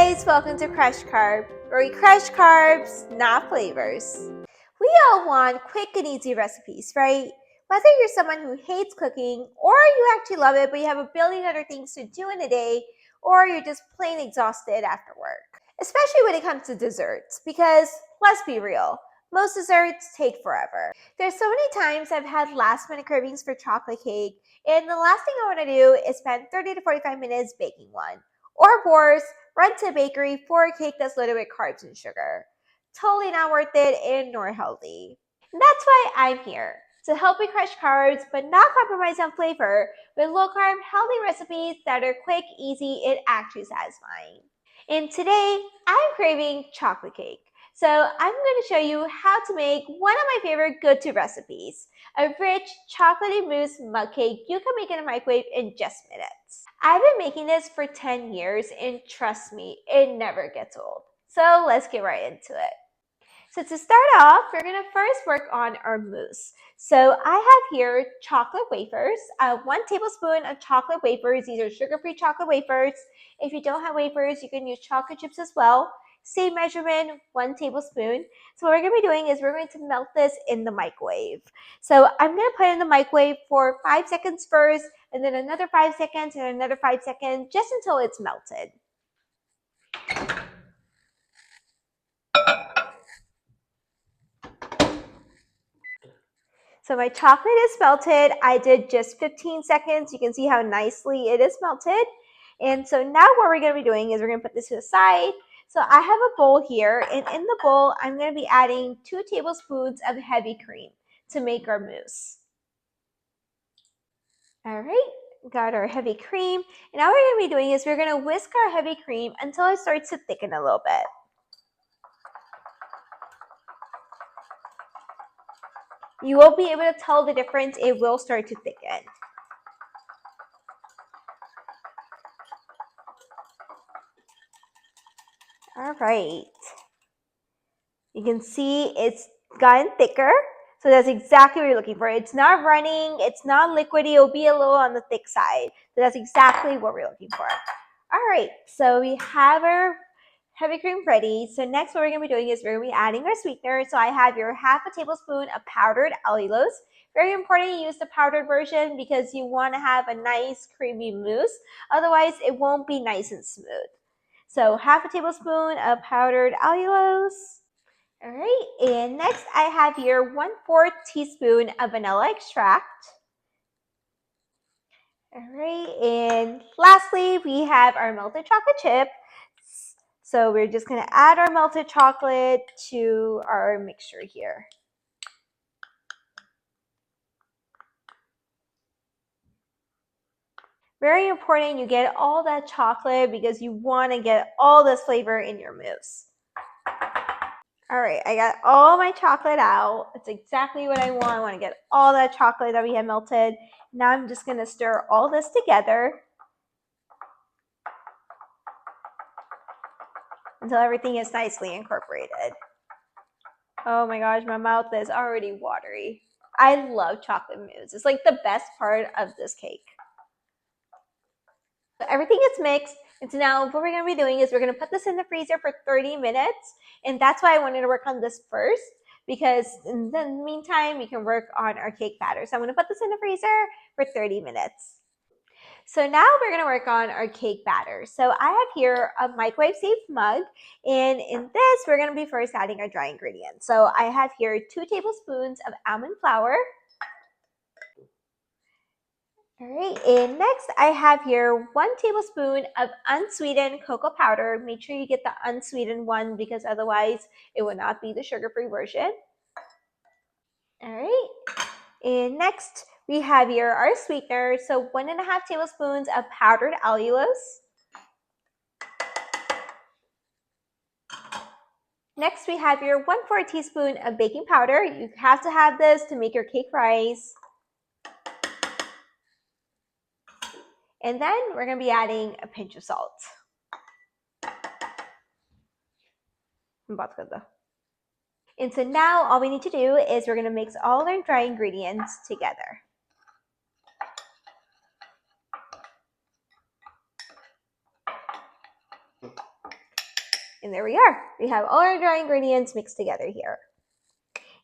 guys, welcome to Crush Carb, where we crush carbs, not flavors. We all want quick and easy recipes, right? Whether you're someone who hates cooking, or you actually love it but you have a billion other things to do in a day, or you're just plain exhausted after work. Especially when it comes to desserts, because let's be real, most desserts take forever. There's so many times I've had last minute cravings for chocolate cake, and the last thing I want to do is spend 30 to 45 minutes baking one. Or worse, run to a bakery for a cake that's loaded with carbs and sugar. Totally not worth it and nor healthy. And that's why I'm here, to help you crush carbs but not compromise on flavor with low-carb, healthy recipes that are quick, easy, and actually satisfying. And today, I'm craving chocolate cake. So I'm going to show you how to make one of my favorite go-to recipes, a rich chocolatey mousse mug cake you can make in a microwave in just minutes. I've been making this for 10 years and trust me, it never gets old. So let's get right into it. So to start off, we're going to first work on our mousse. So I have here chocolate wafers, 1 tablespoon of chocolate wafers. These are sugar-free chocolate wafers. If you don't have wafers, you can use chocolate chips as well. Same measurement, 1 tablespoon. So what we're going to be doing is we're going to melt this in the microwave. So I'm going to put it in the microwave for 5 seconds first, and then another 5 seconds, and another 5 seconds, just until it's melted. So my chocolate is melted. I did just 15 seconds. You can see how nicely it is melted. And so now what we're going to be doing is we're going to put this to the side. So I have a bowl here, and in the bowl, I'm going to be adding 2 tablespoons of heavy cream to make our mousse. All right, got our heavy cream. And now what we're going to be doing is we're going to whisk our heavy cream until it starts to thicken a little bit. You will be able to tell the difference. It will start to thicken. All right. You can see it's gotten thicker. So that's exactly what you're looking for. It's not running. It's not liquidy. It'll be a little on the thick side. So that's exactly what we're looking for. All right. So we have our heavy cream ready. So next what we're going to be doing is we're going to be adding our sweetener. So I have your half a tablespoon of powdered allulose. Very important you use the powdered version because you want to have a nice creamy mousse. Otherwise, it won't be nice and smooth. So half a tablespoon of powdered allulose. All right, and next I have here 1/4 teaspoon of vanilla extract. All right, and lastly, we have our melted chocolate chip. So we're just gonna add our melted chocolate to our mixture here. Very important you get all that chocolate because you wanna get all this flavor in your mousse. All right, I got all my chocolate out. It's exactly what I want. I want to get all that chocolate that we had melted. Now I'm just going to stir all this together until everything is nicely incorporated. Oh my gosh, my mouth is already watery. I love chocolate mousse. It's like the best part of this cake. So everything is mixed. And so now what we're going to be doing is we're going to put this in the freezer for 30 minutes. And that's why I wanted to work on this first, because in the meantime, we can work on our cake batter. So I'm going to put this in the freezer for 30 minutes. So now we're going to work on our cake batter. So I have here a microwave-safe mug. And in this, we're going to be first adding our dry ingredients. So I have here 2 tablespoons of almond flour. All right, and next I have here 1 tablespoon of unsweetened cocoa powder. Make sure you get the unsweetened one because otherwise it will not be the sugar-free version. All right, and next we have here our sweetener. So 1.5 tablespoons of powdered allulose. Next we have your 1/4 teaspoon of baking powder. You have to have this to make your cake rise. And then we're going to be adding a pinch of salt. And so now all we need to do is we're going to mix all our dry ingredients together. And there we are. We have all our dry ingredients mixed together here.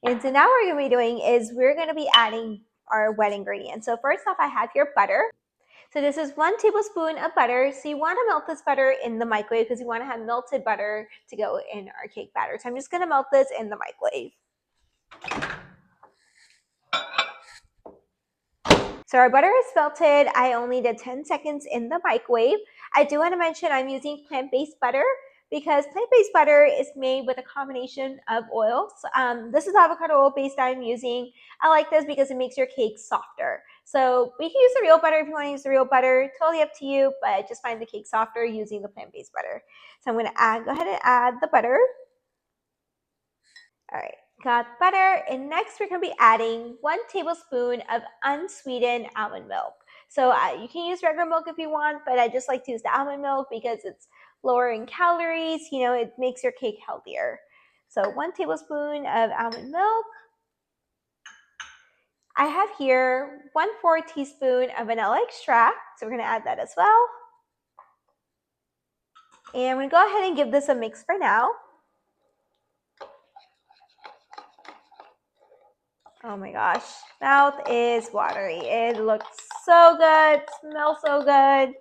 And so now what we're going to be doing is we're going to be adding our wet ingredients. So first off, I have here butter. So this is 1 tablespoon of butter. So you want to melt this butter in the microwave because you want to have melted butter to go in our cake batter. So I'm just going to melt this in the microwave. So our butter is melted. I only did 10 seconds in the microwave. I do want to mention I'm using plant-based butter because plant-based butter is made with a combination of oils. This is avocado oil base that I'm using. I like this because it makes your cake softer. So we can use the real butter if you want to use the real butter. Totally up to you, but I just find the cake softer using the plant-based butter. So I'm going to go ahead and add the butter. All right, got butter. And next we're going to be adding 1 tablespoon of unsweetened almond milk. So you can use regular milk if you want, but I just like to use the almond milk because it's lower in calories. You know, it makes your cake healthier. So 1 tablespoon of almond milk. I have here 1/4 teaspoon of vanilla extract. So we're going to add that as well. And I'm going to go ahead and give this a mix for now. Oh my gosh, mouth is watery. It looks so good, smells so good.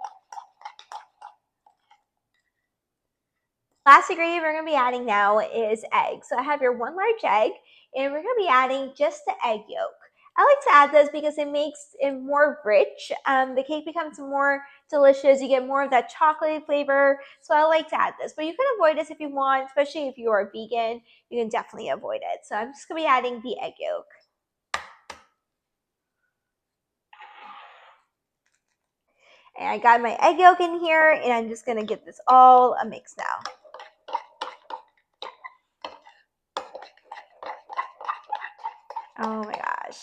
Last ingredient we're going to be adding now is egg. So I have your 1 large egg, and we're going to be adding just the egg yolk. I like to add this because it makes it more rich. The cake becomes more delicious. You get more of that chocolatey flavor. So I like to add this, but you can avoid this if you want, especially if you are vegan. You can definitely avoid it. So I'm just going to be adding the egg yolk. And I got my egg yolk in here, and I'm just going to get this all a mix now. Oh my gosh.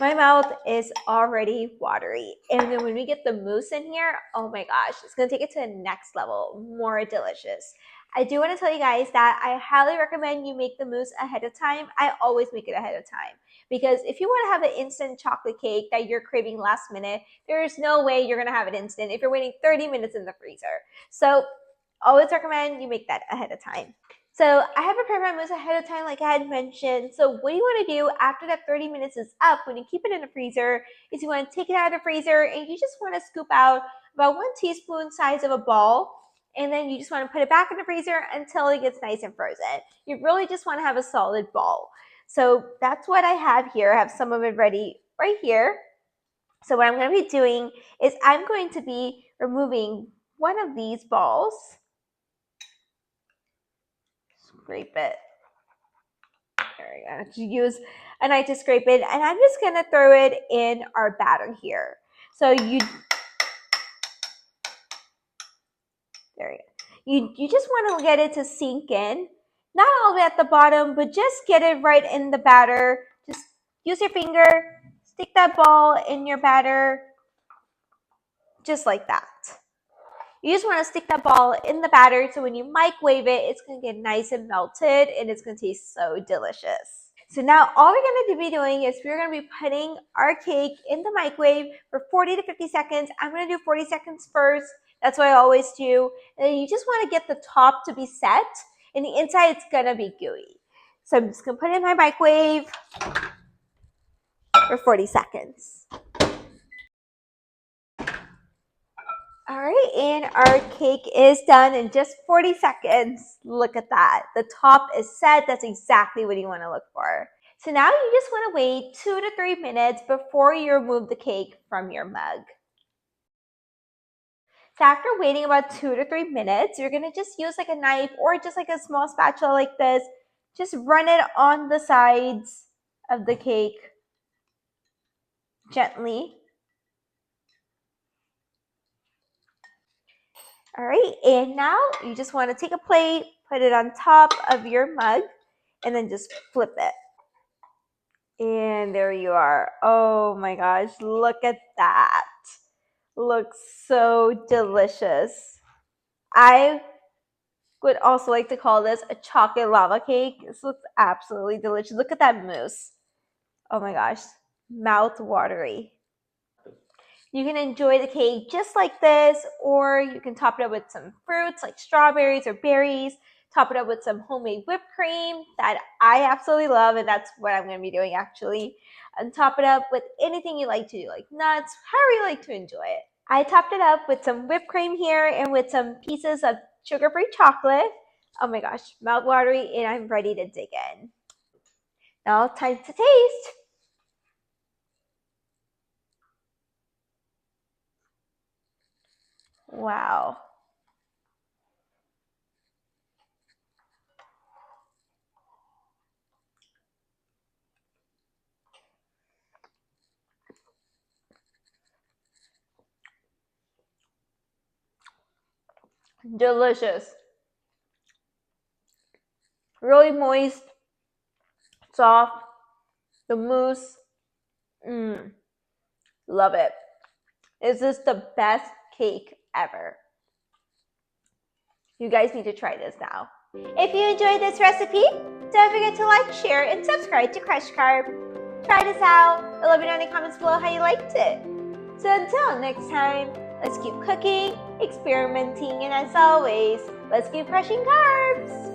My mouth is already watery. And then when we get the mousse in here, oh my gosh, it's going to take it to the next level. More delicious. I do want to tell you guys that I highly recommend you make the mousse ahead of time. I always make it ahead of time because if you want to have an instant chocolate cake that you're craving last minute, there is no way you're going to have it instant if you're waiting 30 minutes in the freezer. So always recommend you make that ahead of time. So I have prepared my mousse ahead of time like I had mentioned. So what you want to do after that 30 minutes is up, when you keep it in the freezer, is you want to take it out of the freezer and you just want to scoop out about 1 teaspoon size of a ball. And then you just want to put it back in the freezer until it gets nice and frozen. You really just want to have a solid ball. So that's what I have here. I have some of it ready right here. So what I'm going to be doing is I'm going to be removing one of these balls. Scrape it. There we go. To use a knife to scrape it, and I'm just gonna throw it in our batter here. So there you go. You just want to get it to sink in, not all the way at the bottom, but just get it right in the batter. Just use your finger, stick that ball in your batter, just like that. You just want to stick that ball in the batter so when you microwave it, it's going to get nice and melted and it's going to taste so delicious. So now all we're going to be doing is we're going to be putting our cake in the microwave for 40 to 50 seconds. I'm going to do 40 seconds first. That's what I always do. And then you just want to get the top to be set and the inside it's going to be gooey. So I'm just going to put it in my microwave for 40 seconds. All right, and our cake is done in just 40 seconds. Look at that. The top is set. That's exactly what you want to look for. So now you just want to wait 2 to 3 minutes before you remove the cake from your mug. So after waiting about 2 to 3 minutes, you're going to just use like a knife or just like a small spatula like this. Just run it on the sides of the cake gently. All right, and now you just want to take a plate, put it on top of your mug, and then just flip it. And there you are. Oh my gosh, look at that. Looks so delicious. I would also like to call this a chocolate lava cake. This looks absolutely delicious. Look at that mousse. Oh my gosh, mouth watery. You can enjoy the cake just like this, or you can top it up with some fruits like strawberries or berries, top it up with some homemade whipped cream that I absolutely love, and that's what I'm going to be doing actually, and top it up with anything you like to do, like nuts, however you like to enjoy it. I topped it up with some whipped cream here and with some pieces of sugar-free chocolate. Oh my gosh, mouth watery, and I'm ready to dig in. Now, time to taste. Wow. Delicious. Really moist, soft, the mousse. Love it. Is this the best cake ever? You guys need to try this now. If you enjoyed this recipe, don't forget to like, share, and subscribe to Crush Carb. Try this out, and let me know in the comments below how you liked it. So until next time, let's keep cooking, experimenting, and as always, let's keep crushing carbs.